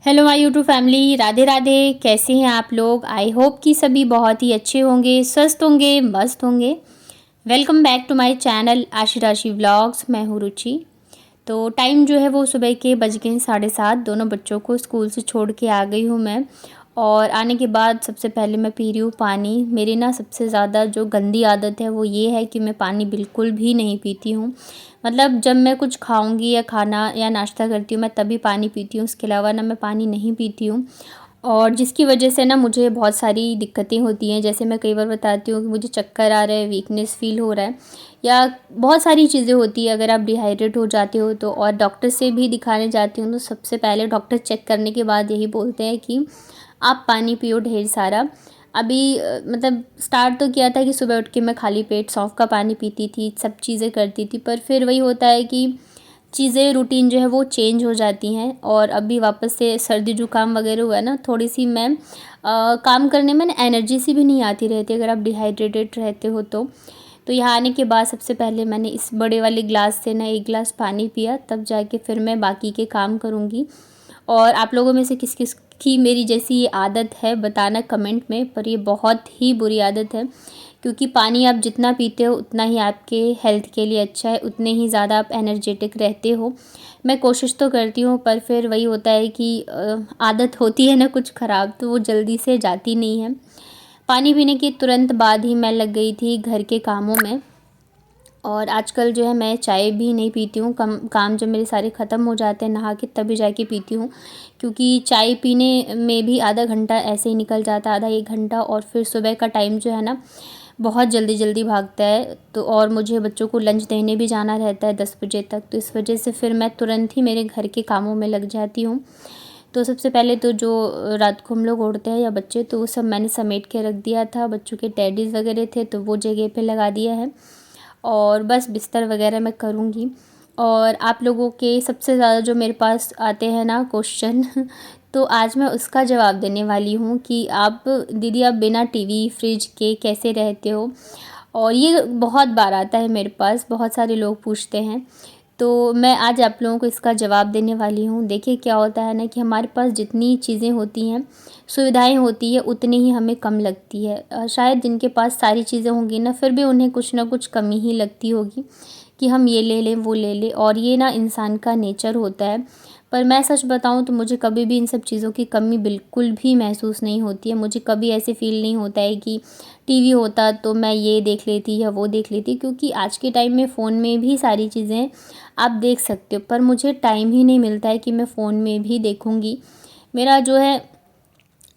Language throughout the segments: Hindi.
Hello my YouTube family, Radhe Radhe. कैसे हैं आप लोग? आई होप कि सभी बहुत ही अच्छे होंगे, स्वस्थ होंगे, मस्त होंगे। Welcome back to my channel Aashi Rashi vlogs. मैं हूँ रुचि। तो टाइम जो है वो सुबह के बज गए 7:30। दोनों बच्चों को स्कूल से छोड़ के आ गई हूँ मैं। और आने के बाद सबसे पहले मैं पी रही हूँ पानी। मेरी ना सबसे ज़्यादा जो गंदी आदत है वो ये है कि मैं पानी बिल्कुल भी नहीं पीती हूँ। मतलब जब मैं कुछ खाऊंगी या खाना या नाश्ता करती हूँ मैं तभी पानी पीती हूँ, उसके अलावा ना मैं पानी नहीं पीती हूँ। और जिसकी वजह से ना मुझे बहुत सारी दिक्कतें होती हैं। जैसे मैं कई बार बताती हूँ कि मुझे चक्कर आ रहा है, वीकनेस फ़ील हो रहा है, या बहुत सारी चीज़ें होती हैं। अगर आप डिहाइड्रेट हो जाते हो तो, और डॉक्टर से भी दिखाने जाती हूँ तो सबसे पहले डॉक्टर चेक करने के बाद यही बोलते हैं कि आप पानी पियो ढेर सारा। अभी मतलब स्टार्ट तो किया था कि सुबह उठ के मैं खाली पेट सौंफ का पानी पीती थी, सब चीज़ें करती थी, पर फिर वही होता है कि चीज़ें रूटीन जो है वो चेंज हो जाती हैं। और अभी वापस से सर्दी जुकाम वगैरह हुआ है ना, थोड़ी सी मैं काम करने में ना एनर्जी सी भी नहीं आती रहती अगर आप डिहाइड्रेटेड रहते हो तो यहाँ आने के बाद सबसे पहले मैंने इस बड़े वाले ग्लास से ना 1 गिलास पानी पिया, तब जाके फिर मैं बाकी के काम करूँगी। और आप लोगों में से किस किस की मेरी जैसी ये आदत है बताना कमेंट में। पर ये बहुत ही बुरी आदत है, क्योंकि पानी आप जितना पीते हो उतना ही आपके हेल्थ के लिए अच्छा है, उतने ही ज़्यादा आप एनर्जेटिक रहते हो। मैं कोशिश तो करती हूँ पर फिर वही होता है कि आदत होती है ना कुछ ख़राब, तो वो जल्दी से जाती नहीं है। पानी पीने के तुरंत बाद ही मैं लग गई थी घर के कामों में। और आजकल जो है मैं चाय भी नहीं पीती हूँ, काम जब मेरे सारे ख़त्म हो जाते हैं नहा के तभी जाके पीती हूँ। क्योंकि चाय पीने में भी आधा घंटा ऐसे ही निकल जाता है, आधा 1 घंटा। और फिर सुबह का टाइम जो है ना बहुत जल्दी जल्दी भागता है, तो और मुझे बच्चों को लंच देने भी जाना रहता है 10 बजे तक, तो इस वजह से फिर मैं तुरंत ही मेरे घर के कामों में लग जाती हूँ। तो सबसे पहले तो जो रात को हम लोग उड़ते हैं या बच्चे, तो वो सब मैंने समेट के रख दिया था। बच्चों के टेडीज़ वगैरह थे तो वो जगह पे लगा दिया है, और बस बिस्तर वगैरह मैं करूँगी। और आप लोगों के सबसे ज़्यादा जो मेरे पास आते हैं ना क्वेश्चन तो आज मैं उसका जवाब देने वाली हूँ कि आप दीदी आप बिना टीवी फ्रिज के कैसे रहते हो। और ये बहुत बार आता है मेरे पास, बहुत सारे लोग पूछते हैं, तो मैं आज आप लोगों को इसका जवाब देने वाली हूँ। देखिए क्या होता है ना कि हमारे पास जितनी चीज़ें होती हैं, सुविधाएं होती है, उतनी ही हमें कम लगती है। शायद जिनके पास सारी चीज़ें होंगी ना फिर भी उन्हें कुछ ना कुछ कमी ही लगती होगी कि हम ये ले लें वो ले लें, और ये ना इंसान का नेचर होता है। पर मैं सच बताऊं तो मुझे कभी भी इन सब चीज़ों की कमी बिल्कुल भी महसूस नहीं होती है। मुझे कभी ऐसे फ़ील नहीं होता है कि टीवी होता तो मैं ये देख लेती या वो देख लेती, क्योंकि आज के टाइम में फ़ोन में भी सारी चीज़ें आप देख सकते हो, पर मुझे टाइम ही नहीं मिलता है कि मैं फ़ोन में भी देखूँगी। मेरा जो है,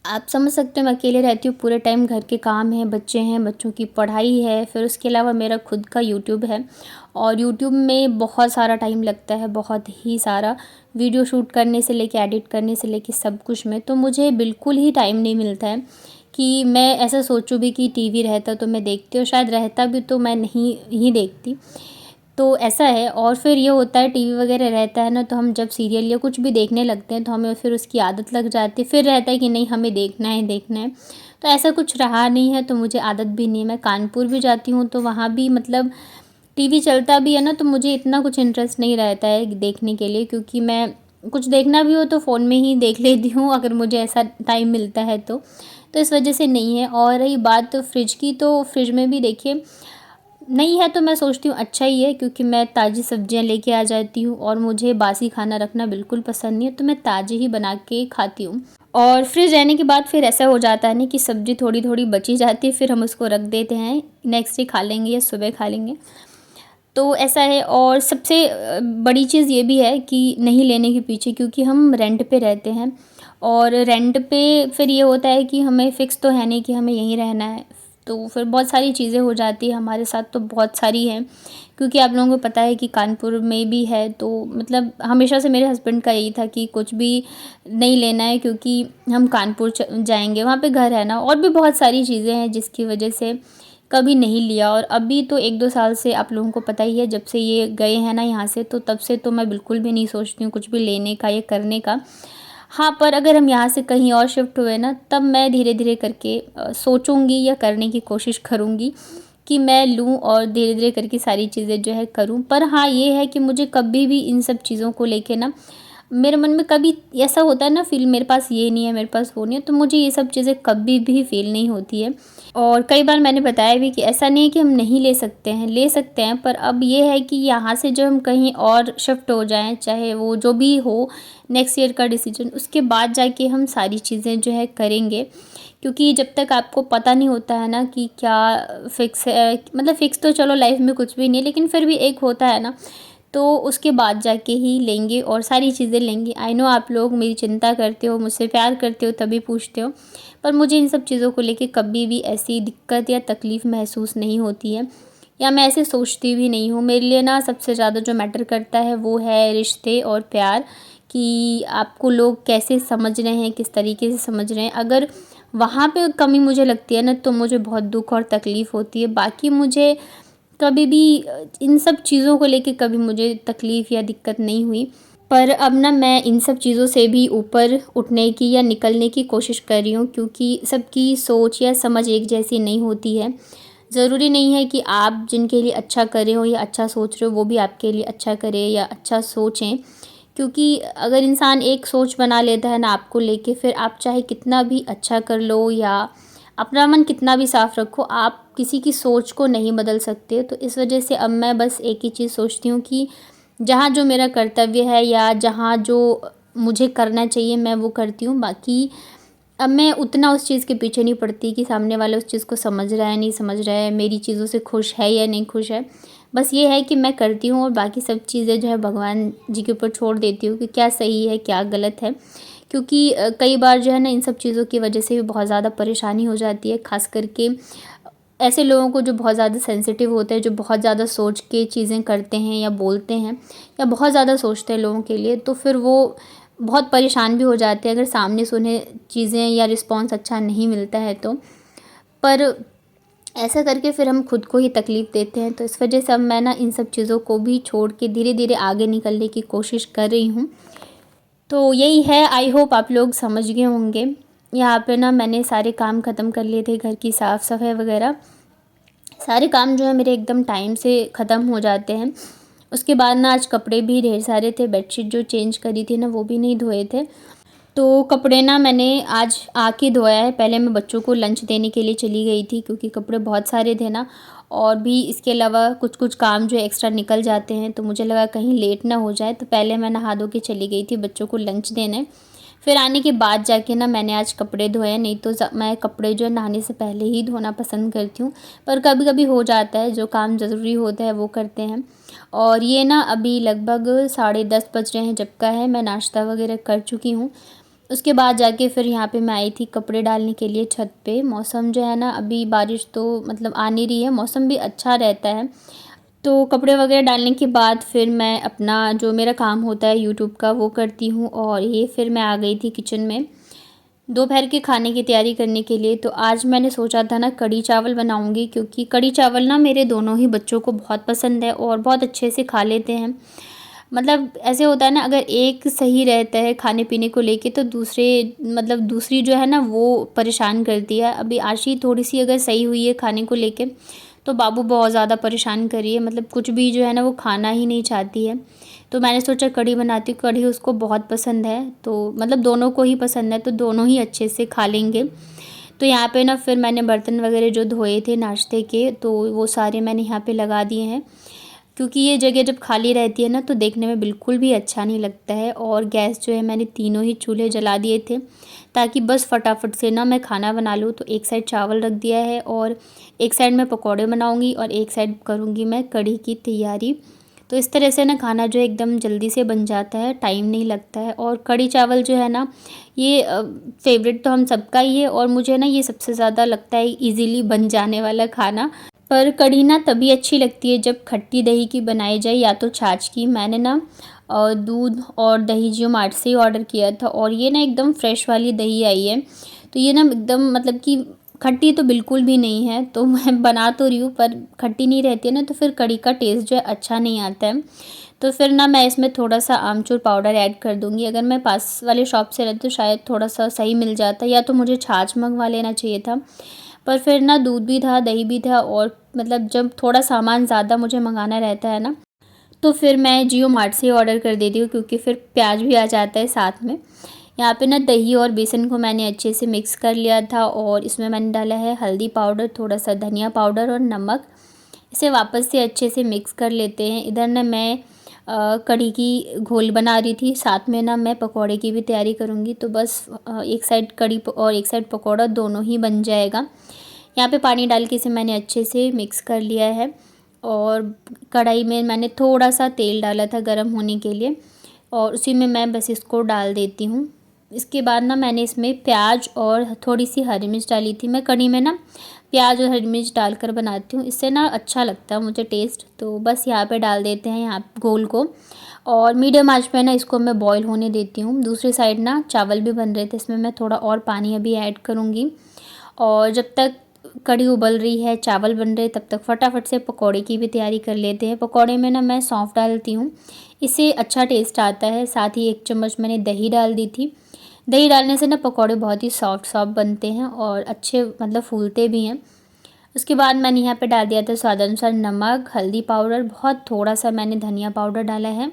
आप समझ सकते हो, मैं अकेले रहती हूँ, पूरे टाइम घर के काम हैं, बच्चे हैं, बच्चों की पढ़ाई है, फिर उसके अलावा मेरा खुद का यूट्यूब है। और यूट्यूब में बहुत सारा टाइम लगता है, बहुत ही सारा, वीडियो शूट करने से लेके एडिट करने से लेके सब कुछ में। तो मुझे बिल्कुल ही टाइम नहीं मिलता है कि मैं ऐसा सोचूँ भी कि टीवी रहता तो मैं देखती, और शायद रहता भी तो मैं नहीं ही देखती। तो ऐसा है। और फिर ये होता है टीवी वगैरह रहता है ना, तो हम जब सीरियल या कुछ भी देखने लगते हैं तो हमें फिर उसकी आदत लग जाती है, फिर रहता है कि नहीं हमें देखना है देखना है। तो ऐसा कुछ रहा नहीं है, तो मुझे आदत भी नहीं है। मैं कानपुर भी जाती हूँ तो वहाँ भी मतलब टीवी चलता भी है ना, तो मुझे इतना कुछ इंटरेस्ट नहीं रहता है देखने के लिए, क्योंकि मैं कुछ देखना भी हो तो फ़ोन में ही देख लेती हूँ अगर मुझे ऐसा टाइम मिलता है तो इस वजह से नहीं है। और रही बात फ्रिज की, तो फ्रिज में भी देखिए नहीं है तो मैं सोचती हूँ अच्छा ही है, क्योंकि मैं ताज़ी सब्जियां लेके आ जाती हूँ और मुझे बासी खाना रखना बिल्कुल पसंद नहीं है, तो मैं ताज़ी ही बना के खाती हूँ। और फ्रिज रहने के बाद फिर ऐसा हो जाता है ना कि सब्ज़ी थोड़ी थोड़ी बची जाती है, फिर हम उसको रख देते हैं, नेक्स्ट डे खा लेंगे या सुबह खा लेंगे, तो ऐसा है। और सबसे बड़ी चीज़ ये भी है कि नहीं लेने के पीछे, क्योंकि हम रेंट पे रहते हैं, और रेंट पे फिर ये होता है कि हमें फ़िक्स तो है नहीं कि हमें यहीं रहना है, तो फिर बहुत सारी चीज़ें हो जाती है हमारे साथ, तो बहुत सारी हैं। क्योंकि आप लोगों को पता है कि कानपुर में भी है, तो मतलब हमेशा से मेरे हस्बैंड का यही था कि कुछ भी नहीं लेना है, क्योंकि हम कानपुर जाएंगे, वहाँ पे घर है ना, और भी बहुत सारी चीज़ें हैं जिसकी वजह से कभी नहीं लिया। और अभी तो 1-2 साल से आप लोगों को पता ही है, जब से ये गए हैं ना यहाँ से, तो तब से तो मैं बिल्कुल भी नहीं सोचती हूँ कुछ भी लेने का या करने का। हाँ, पर अगर हम यहाँ से कहीं और शिफ्ट हुए ना, तब मैं धीरे धीरे करके सोचूंगी या करने की कोशिश करूँगी कि मैं लूँ और धीरे धीरे करके सारी चीज़ें जो है करूँ। पर हाँ, ये है कि मुझे कभी भी इन सब चीज़ों को लेके ना मेरे मन में कभी ऐसा होता है ना फ़ील, मेरे पास ये नहीं है, मेरे पास वो नहीं है, तो मुझे ये सब चीज़ें कभी भी फ़ील नहीं होती है। और कई बार मैंने बताया भी कि ऐसा नहीं है कि हम नहीं ले सकते हैं, ले सकते हैं, पर अब ये है कि यहाँ से जब हम कहीं और शिफ्ट हो जाएँ, चाहे वो जो भी हो, नेक्स्ट ईयर का डिसीजन, उसके बाद जाके हम सारी चीज़ें जो है करेंगे। क्योंकि जब तक आपको पता नहीं होता है ना कि क्या फ़िक्स है, मतलब फ़िक्स तो चलो लाइफ़ में कुछ भी नहीं है, लेकिन फिर भी एक होता है ना, तो उसके बाद जाके ही लेंगे और सारी चीज़ें लेंगे। आई नो आप लोग मेरी चिंता करते हो, मुझसे प्यार करते हो तभी पूछते हो, पर मुझे इन सब चीज़ों को लेके कभी भी ऐसी दिक्कत या तकलीफ़ महसूस नहीं होती है, या मैं ऐसे सोचती भी नहीं हूँ। मेरे लिए ना सबसे ज़्यादा जो मैटर करता है वो है रिश्ते और प्यार, कि आपको लोग कैसे समझ रहे हैं, किस तरीके से समझ रहे हैं। अगर वहाँ पे कमी मुझे लगती है ना, तो मुझे बहुत दुःख और तकलीफ़ होती है। बाकी मुझे कभी भी इन सब चीज़ों को लेके कभी मुझे तकलीफ़ या दिक्कत नहीं हुई। पर अब ना मैं इन सब चीज़ों से भी ऊपर उठने की या निकलने की कोशिश कर रही हूँ, क्योंकि सबकी सोच या समझ एक जैसी नहीं होती है। ज़रूरी नहीं है कि आप जिनके लिए अच्छा कर रहे हो या अच्छा सोच रहे हो वो भी आपके लिए अच्छा करे या अच्छा सोचें। क्योंकि अगर इंसान एक सोच बना लेता है ना आपको लेके, फिर आप चाहे कितना भी अच्छा कर लो या अपना मन कितना भी साफ़ रखो, आप किसी की सोच को नहीं बदल सकते। तो इस वजह से अब मैं बस एक ही चीज़ सोचती हूँ कि जहाँ जो मेरा कर्तव्य है या जहाँ जो मुझे करना चाहिए मैं वो करती हूँ। बाकी अब मैं उतना उस चीज़ के पीछे नहीं पड़ती कि सामने वाला उस चीज़ को समझ रहा है, नहीं समझ रहा है, मेरी चीज़ों से खुश है या नहीं खुश है। बस ये है कि मैं करती हूँ और बाकी सब चीज़ें जो है भगवान जी के ऊपर छोड़ देती हूँ कि क्या सही है, क्या गलत है। क्योंकि कई बार जो है ना इन सब चीज़ों की वजह से भी बहुत ज़्यादा परेशानी हो जाती है, ख़ास करके ऐसे लोगों को जो बहुत ज़्यादा सेंसिटिव होते हैं, जो बहुत ज़्यादा सोच के चीज़ें करते हैं या बोलते हैं या बहुत ज़्यादा सोचते हैं लोगों के लिए, तो फिर वो बहुत परेशान भी हो जाते हैं अगर सामने से उन्हें चीज़ें या रिस्पॉन्स अच्छा नहीं मिलता है तो। पर ऐसा करके फिर हम खुद को ही तकलीफ़ देते हैं। तो इस वजह से अब मैं ना इन सब चीज़ों को भी छोड़ के धीरे-धीरे आगे निकलने की कोशिश कर रही हूँ। तो यही है, आई होप आप लोग समझ गए होंगे। यहाँ पे ना मैंने सारे काम ख़त्म कर लिए थे, घर की साफ़-सफ़ाई वग़ैरह। सारे काम जो है मेरे एकदम टाइम से ख़त्म हो जाते हैं। उसके बाद ना आज कपड़े भी ढेर सारे थे, बेडशीट जो चेंज करी थी ना वो भी नहीं धोए थे। तो कपड़े ना मैंने आज आके धोया है। पहले मैं बच्चों को लंच देने के लिए चली गई थी, क्योंकि कपड़े बहुत सारे थे ना, और भी इसके अलावा कुछ-कुछ काम जो एक्स्ट्रा निकल जाते हैं, तो मुझे लगा कहीं लेट ना हो जाए, तो पहले मैं नहा धो के चली गई थी बच्चों को लंच देने। फिर आने के बाद जाके ना मैंने आज कपड़े धोए, नहीं तो मैं कपड़े जो है नहाने से पहले ही धोना पसंद करती हूँ। पर कभी-कभी हो जाता है, जो काम ज़रूरी होता है वो करते हैं। और ये ना अभी लगभग 10:30 बज रहे हैं जब का है, मैं नाश्ता वग़ैरह कर चुकी हूँ। उसके बाद जाके फिर यहाँ पे मैं आई थी कपड़े डालने के लिए छत पे। मौसम जो है ना अभी बारिश तो मतलब आ नहीं रही है, मौसम भी अच्छा रहता है। तो कपड़े वगैरह डालने के बाद फिर मैं अपना जो मेरा काम होता है यूट्यूब का वो करती हूँ, और ये फिर मैं आ गई थी किचन में दोपहर के खाने की तैयारी करने के लिए। तो आज मैंने सोचा था ना कढ़ी चावल बनाऊँगी, क्योंकि कढ़ी चावल ना मेरे दोनों ही बच्चों को बहुत पसंद है और बहुत अच्छे से खा लेते हैं। मतलब ऐसे होता है ना, अगर एक सही रहता है खाने-पीने को लेके, तो दूसरे मतलब दूसरी जो है ना वो परेशान करती है। अभी आशी थोड़ी-सी अगर सही हुई है खाने को लेके, तो बाबू बहुत ज़्यादा परेशान कर रही है, मतलब कुछ भी जो है ना वो खाना ही नहीं चाहती है। तो मैंने सोचा कढ़ी बनाती हूँ, कढ़ी उसको बहुत पसंद है, तो मतलब दोनों को ही पसंद है, तो दोनों ही अच्छे से खा लेंगे। तो यहाँ पे ना फिर मैंने बर्तन वगैरह जो धोए थे नाश्ते के, तो वो सारे मैंने यहाँ पे लगा दिए हैं। क्योंकि ये जगह जब खाली रहती है ना तो देखने में बिल्कुल भी अच्छा नहीं लगता है। और गैस जो है मैंने तीनों ही चूल्हे जला दिए थे, ताकि बस फटाफट से ना मैं खाना बना लूँ। तो एक साइड चावल रख दिया है और एक साइड मैं पकौड़े बनाऊँगी और एक साइड करूँगी मैं कढ़ी की तैयारी। तो इस तरह से ना खाना जो है एकदम जल्दी से बन जाता है, टाइम नहीं लगता है। और कढ़ी चावल जो है ना ये फेवरेट तो हम सबका ही है, और मुझे ना ये सबसे ज़्यादा लगता है ईज़िली बन जाने वाला खाना। पर कढ़ी ना तभी अच्छी लगती है जब खट्टी दही की बनाई जाए या तो छाछ की। मैंने ना दूध और दही जियो मार्ट से ही ऑर्डर किया था, और ये ना एकदम फ्रेश वाली दही आई है। तो ये ना एकदम मतलब कि खट्टी तो बिल्कुल भी नहीं है। तो मैं बना तो रही हूँ, पर खट्टी नहीं रहती है ना, तो फिर कढ़ी का टेस्ट जो है अच्छा नहीं आता है। तो फिर ना मैं इसमें थोड़ा-सा आमचूर पाउडर ऐड कर दूँगी। अगर मैं पास वाले शॉप से रहती तो शायद थोड़ा-सा सही मिल जाता, या तो मुझे छाछ मँगवा लेना चाहिए था। पर फिर ना दूध भी था, दही भी था, और मतलब जब थोड़ा सामान ज़्यादा मुझे मँगाना रहता है ना, तो फिर मैं जियो मार्ट से ऑर्डर कर देती हूँ, क्योंकि फिर प्याज भी आ जाता है साथ में। यहाँ पे ना दही और बेसन को मैंने अच्छे से मिक्स कर लिया था, और इसमें मैंने डाला है हल्दी पाउडर, थोड़ा सा धनिया पाउडर और नमक। इसे वापस से अच्छे से मिक्स कर लेते हैं। इधर ना मैं कढ़ी की घोल बना रही थी, साथ में ना मैं पकौड़े की भी तैयारी करूँगी। तो बस एक साइड कढ़ी और एक साइड पकौड़ा दोनों ही बन जाएगा। यहाँ पे पानी डाल के इसे मैंने अच्छे से मिक्स कर लिया है, और कढ़ाई में मैंने थोड़ा सा तेल डाला था गर्म होने के लिए, और उसी में मैं बस इसको डाल देती हूँ। इसके बाद ना मैंने इसमें प्याज और थोड़ी सी हरी मिर्च डाली थी। मैं कढ़ी में ना प्याज और हरी मिर्च डालकर बनाती हूँ, इससे ना अच्छा लगता है मुझे टेस्ट। तो बस यहाँ पे डाल देते हैं यहाँ घोल को, और मीडियम आंच पे ना इसको मैं बॉईल होने देती हूँ। दूसरी साइड ना चावल भी बन रहे थे, इसमें मैं थोड़ा और पानी अभी ऐड करूँगी। और जब तक कढ़ी उबल रही है, चावल बन रहे, तब तक फटाफट से पकौड़े की भी तैयारी कर लेते हैं। पकौड़े में ना मैं सौंफ डालती हूँ, इससे अच्छा टेस्ट आता है। साथ ही 1 चम्मच मैंने दही डाल दी थी। दही डालने से ना पकौड़े बहुत ही सॉफ्ट सॉफ्ट बनते हैं और अच्छे मतलब फूलते भी हैं। उसके बाद मैंने यहाँ पे डाल दिया था स्वाद अनुसार नमक, हल्दी पाउडर, बहुत थोड़ा सा मैंने धनिया पाउडर डाला है,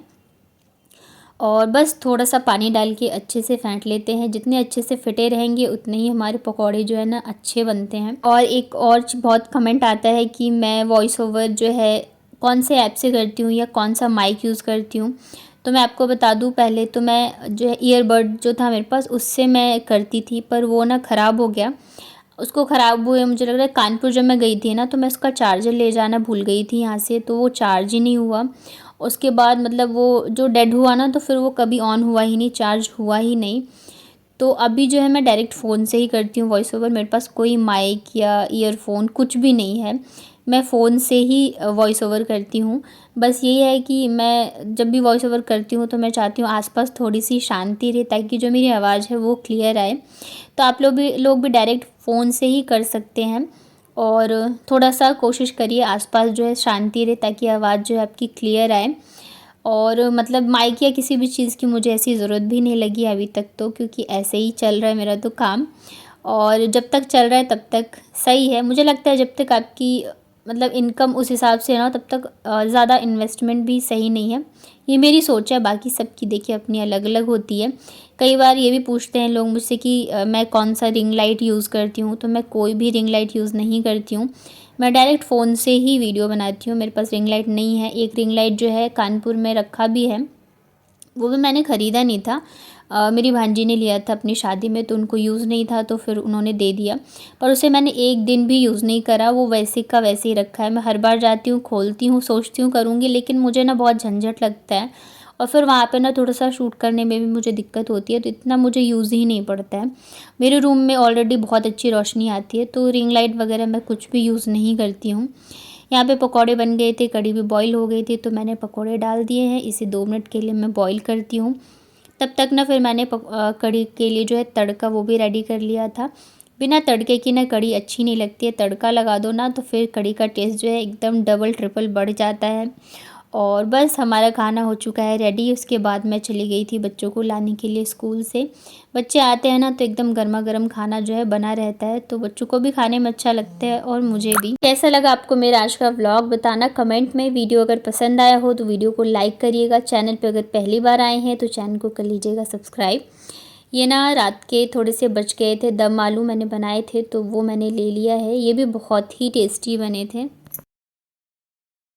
और बस थोड़ा सा पानी डाल के अच्छे से फेंट लेते हैं। जितने अच्छे से फिटे रहेंगे उतने ही हमारे पकौड़े जो है ना अच्छे बनते हैं। और एक और बहुत कमेंट आता है कि मैं वॉइस ओवर जो है कौन से ऐप से करती हूँ या कौन सा माइक यूज़ करती हूँ। तो मैं आपको बता दूँ, पहले तो मैं जो है ईयरबड जो था मेरे पास उससे मैं करती थी, पर वो ना ख़राब हो गया। उसको ख़राब हुए मुझे लग रहा है कानपुर जब मैं गई थी ना, तो मैं उसका चार्जर ले जाना भूल गई थी यहाँ से, तो वो चार्ज ही नहीं हुआ। उसके बाद मतलब वो जो डेड हुआ ना, तो फिर वो कभी ऑन हुआ ही नहीं, चार्ज हुआ ही नहीं। तो अभी जो है मैं डायरेक्ट फ़ोन से ही करती हूँ वॉइस ओवर। मेरे पास कोई माइक या ईयरफोन कुछ भी नहीं है, मैं फ़ोन से ही वॉइस ओवर करती हूँ। बस यही है कि मैं जब भी वॉइस ओवर करती हूँ तो मैं चाहती हूँ आसपास थोड़ी सी शांति रहे, ताकि जो मेरी आवाज़ है वो क्लियर आए। तो आप लोग भी डायरेक्ट फ़ोन से ही कर सकते हैं, और थोड़ा सा कोशिश करिए आसपास जो है शांति रहे, ताकि आवाज़ जो है आपकी क्लियर आए। और मतलब माइक या किसी भी चीज़ की मुझे ऐसी ज़रूरत भी नहीं लगी अभी तक तो, क्योंकि ऐसे ही चल रहा है मेरा तो काम। और जब तक चल रहा है तब तक सही है। मुझे लगता है जब तक आपकी मतलब इनकम उस हिसाब से ना हो, तब तक ज़्यादा इन्वेस्टमेंट भी सही नहीं है। ये मेरी सोच है, बाकी सबकी देखिए अपनी अलग अलग होती है। कई बार ये भी पूछते हैं लोग मुझसे कि मैं कौन सा रिंग लाइट यूज़ करती हूँ, तो मैं कोई भी रिंग लाइट यूज़ नहीं करती हूँ। मैं डायरेक्ट फ़ोन से ही वीडियो बनाती हूँ। मेरे पास रिंग लाइट नहीं है। एक रिंग लाइट जो है कानपुर में रखा भी है, वो भी मैंने ख़रीदा नहीं था, मेरी भांजी ने लिया था अपनी शादी में, तो उनको यूज़ नहीं था तो फिर उन्होंने दे दिया। पर उसे मैंने एक दिन भी यूज़ नहीं करा, वो वैसे का वैसे ही रखा है। मैं हर बार जाती हूँ, खोलती हूँ, सोचती हूँ करूँगी, लेकिन मुझे ना बहुत झंझट लगता है, और फिर वहाँ पे ना थोड़ा सा शूट करने में भी मुझे दिक्कत होती है, तो इतना मुझे यूज़ ही नहीं पड़ता है। मेरे रूम में ऑलरेडी बहुत अच्छी रोशनी आती है, तो रिंग लाइट वगैरह मैं कुछ भी यूज़ नहीं करती हूँ। यहाँ पे पकौड़े बन गए थे, कढ़ी भी बॉईल हो गई थी, तो मैंने पकौड़े डाल दिए हैं। इसे 2 मिनट के लिए मैं बॉईल करती हूँ। तब तक ना फिर मैंने कढ़ी के लिए जो है तड़का वो भी रेडी कर लिया था। बिना तड़के की ना कढ़ी अच्छी नहीं लगती है, तड़का लगा दो ना तो फिर कढ़ी का टेस्ट जो है एकदम डबल ट्रिपल बढ़ जाता है। और बस हमारा खाना हो चुका है रेडी। उसके बाद मैं चली गई थी बच्चों को लाने के लिए स्कूल से। बच्चे आते हैं ना तो एकदम गर्मा गर्म खाना जो है बना रहता है, तो बच्चों को भी खाने में अच्छा लगता है और मुझे भी। कैसा लगा आपको मेरा आज का व्लॉग बताना कमेंट में। वीडियो अगर पसंद आया हो तो वीडियो को लाइक करिएगा। चैनल पर अगर पहली बार आए हैं तो चैनल को कर लीजिएगा सब्सक्राइब। ये ना रात के थोड़े से बच गए थे, दम आलू मैंने बनाए थे तो वो मैंने ले लिया है। ये भी बहुत ही टेस्टी बने थे।